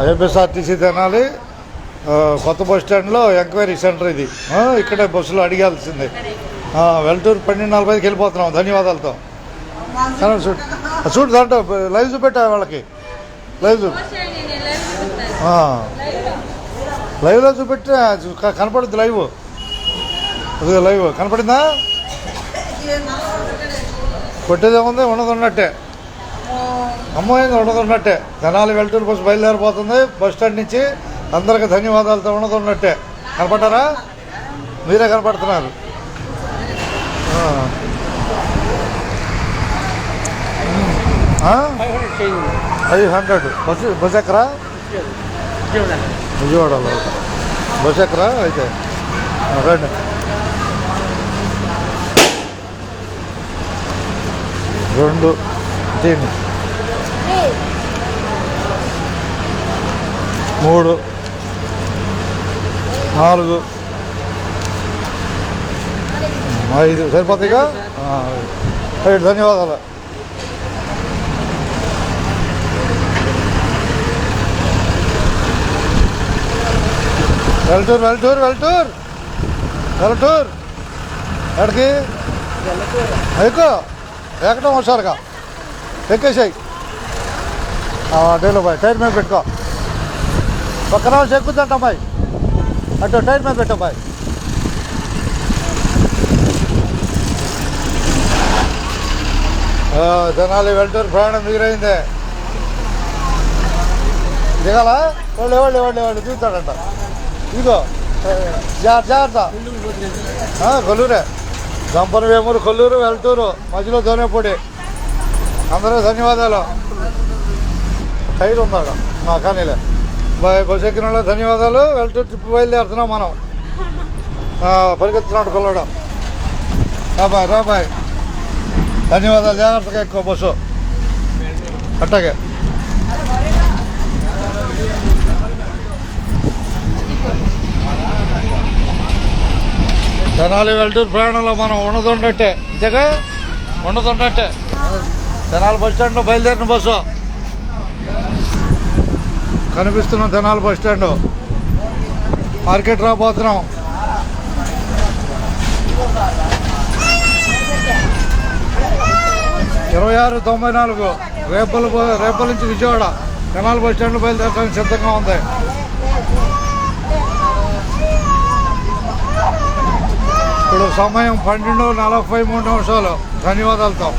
APSRTC Tenali కొత్త bus స్టాండ్లో enquiry centre ఇది. ఇక్కడే బస్సులో అడిగాల్సిందే. వెల్టూరు 12:45కి వెళ్ళిపోతున్నాం ధన్యవాదాలతో. చూడు దాంట్లో లైవ్ చూపెట్టా వాళ్ళకి. లైవ్లో చూపెట్టి కనపడుద్ది. లైవ్ కనపడిందా? కొట్టేదేముంది, ఉన్నది ఉన్నట్టే. అమ్మాయింది ఉన్నది ఉన్నట్టే. తెనాలి వెల్టూరు బస్సు బయలుదేరిపోతుంది బస్ స్టాండ్ నుంచి. అందరికి ధన్యవాదాలతో ఉన్నది ఉన్నట్టే. కనపడ్డారా? మీరే కనపడుతున్నారు. 500 బస్ ఎక్కరా? విజయవాడలో బస్ ఎక్కరా? అయితే రండి. 2 3 4 5 సరిపోతాయిగా. ధన్యవాదాలు. వెల్టూర్ ఎక్కడికి ఎక్కువ ఎక్కడం హుషారుగా ఎక్కేసాయి. డేలో బాయ్ టైర్ మీద పెట్టుకో. ఒక్క రోజు ఎక్కుద్దంట అమ్మాయి. అటు టైర్ మీద పెట్టు అమ్మాయి. తెనాలి వెల్టూరు ప్రయాణం మిగిలిందే. దిగాల వాళ్ళు చూస్తాడంట. ఇదిగో జాగ్రత్త. కొల్లూరే గంపన వేమూరు, కొల్లూరు, వెల్టూరు మధ్యలో దోనేపూడి. అందరూ ధన్యవాదాలు. టైర్ ఉందాక కానీలే. బస్ ఎక్కిన వాళ్ళు ధన్యవాదాలు. వెల్టూరు ట్రిప్ బయలుదేరుతున్నాం మనం. పరిగెత్తున్నాడు కొల్లడం. రాబాయ్ ధన్యవాదాలు. జాగ్రత్తగా ఎక్కువ బస్సు. అట్టాగే తెనాలి వెల్టూరు ప్రయాణంలో మనం ఉండదున్నట్టే. ఇంతగా ఉండదున్నట్టే. తెనాలి బస్ స్టాండ్లో బయలుదేరిన బస్సు కనిపిస్తున్నాం. తెనాలి బస్ స్టాండ్ మార్కెట్ రాబోతున్నాం. (2694) రేపల నుంచి విజయవాడ తెనాలి బస్ స్టాండ్ బయలుదేరడానికి సిద్ధంగా ఉంది. ఇప్పుడు సమయం 12:43 ధన్యవాదాలతో.